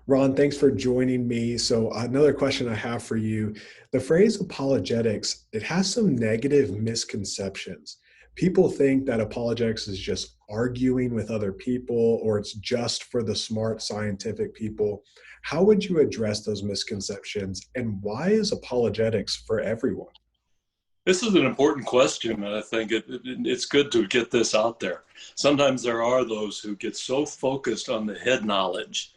Ron, thanks for joining me. So another question I have for you, the phrase apologetics, it has some negative misconceptions. People think that apologetics is just arguing with other people or it's just for the smart scientific people. How would you address those misconceptions and why is apologetics for everyone? This is an important question, and I think it's good to get this out there. Sometimes there are those who get so focused on the head knowledge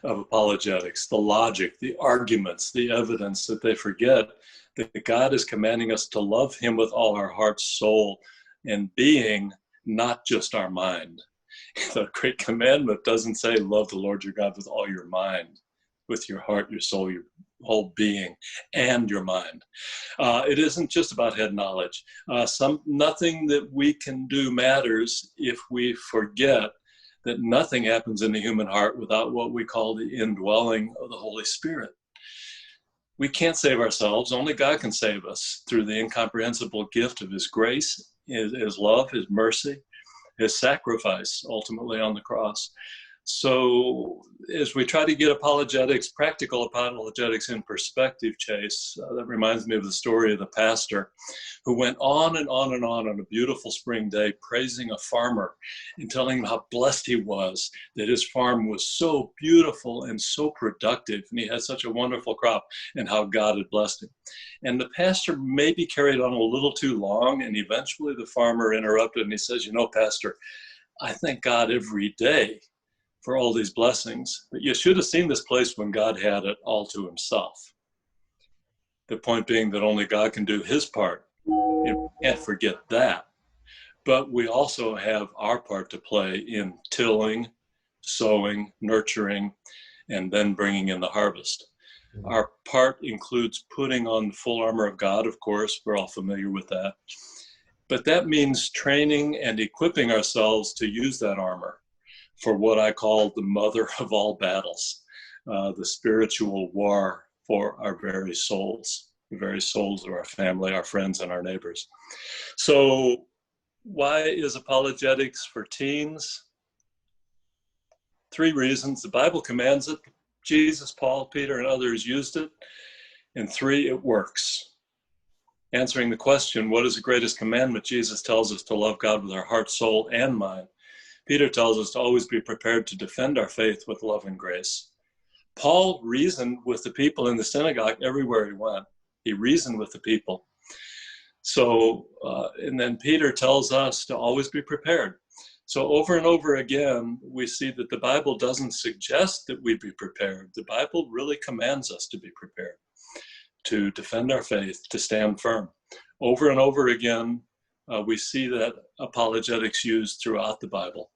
of apologetics, the logic, the arguments, the evidence, that they forget that God is commanding us to love Him with all our heart, soul, and being, not just our mind. The great commandment doesn't say love the Lord your God with all your mind, with your heart, your soul, your whole being, and your mind. It isn't just about head knowledge. Nothing that we can do matters if we forget that nothing happens in the human heart without what we call the indwelling of the Holy Spirit. We can't save ourselves. Only God can save us through the incomprehensible gift of His grace, His love, His mercy, His sacrifice ultimately on the cross. So as we try to get apologetics, practical apologetics in perspective, Chase, that reminds me of the story of the pastor who went on and on and on a beautiful spring day praising a farmer and telling him how blessed he was, that his farm was so beautiful and so productive and he had such a wonderful crop and how God had blessed him. And the pastor maybe carried on a little too long, and eventually the farmer interrupted and he says, Pastor, I thank God every day for all these blessings, but you should have seen this place when God had it all to Himself. The point being that only God can do His part, and we can't forget that. But we also have our part to play in tilling, sowing, nurturing, and then bringing in the harvest. Our part includes putting on the full armor of God, of course, we're all familiar with that. But that means training and equipping ourselves to use that armor for what I call the mother of all battles, the spiritual war for our very souls, the very souls of our family, our friends, and our neighbors. So why is apologetics for teens? 3 reasons. The Bible commands it. Jesus, Paul, Peter, and others used it. And 3, it works. Answering the question, what is the greatest commandment? Jesus tells us to love God with our heart, soul, and mind. Peter tells us to always be prepared to defend our faith with love and grace. Paul reasoned with the people in the synagogue everywhere he went. He reasoned with the people. So, and then Peter tells us to always be prepared. So over and over again, we see that the Bible doesn't suggest that we be prepared. The Bible really commands us to be prepared, to defend our faith, to stand firm. Over and over again, we see that apologetics used throughout the Bible,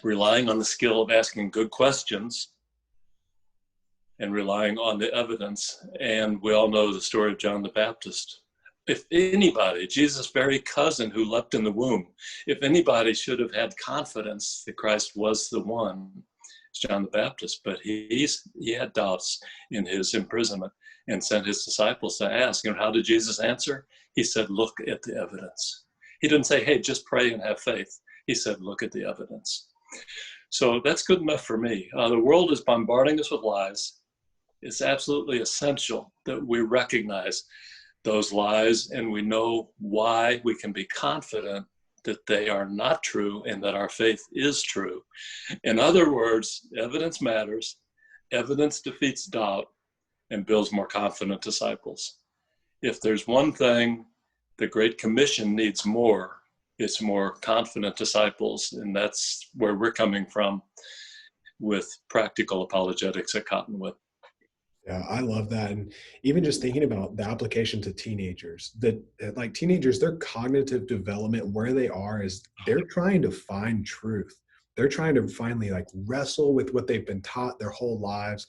relying on the skill of asking good questions and relying on the evidence. And we all know the story of John the Baptist. If anybody, Jesus' very cousin who leapt in the womb, if anybody should have had confidence that Christ was the one, it's John the Baptist. But he had doubts in his imprisonment and sent his disciples to ask. And how did Jesus answer? He said, look at the evidence. He didn't say, hey, just pray and have faith. He said, look at the evidence. So that's good enough for me. The world is bombarding us with lies. It's absolutely essential that we recognize those lies and we know why. We can be confident that they are not true and that our faith is true. In other words, evidence matters. Evidence defeats doubt and builds more confident disciples. If there's one thing the Great Commission needs more, it's more confident disciples, and that's where we're coming from with practical apologetics at Cottonwood. Yeah, I love that. And even just thinking about the application to teenagers, that like teenagers, their cognitive development, where they are is they're trying to find truth. They're trying to finally like wrestle with what they've been taught their whole lives.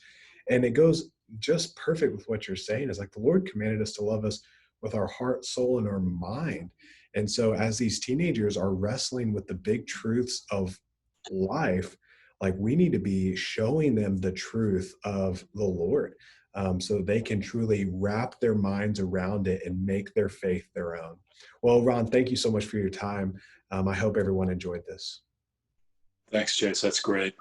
And it goes just perfect with what you're saying is like the Lord commanded us to love us with our heart, soul, and our mind. And so as these teenagers are wrestling with the big truths of life, like we need to be showing them the truth of the Lord, so they can truly wrap their minds around it and make their faith their own. Well, Ron, thank you so much for your time. I hope everyone enjoyed this. Thanks, Chase. That's great.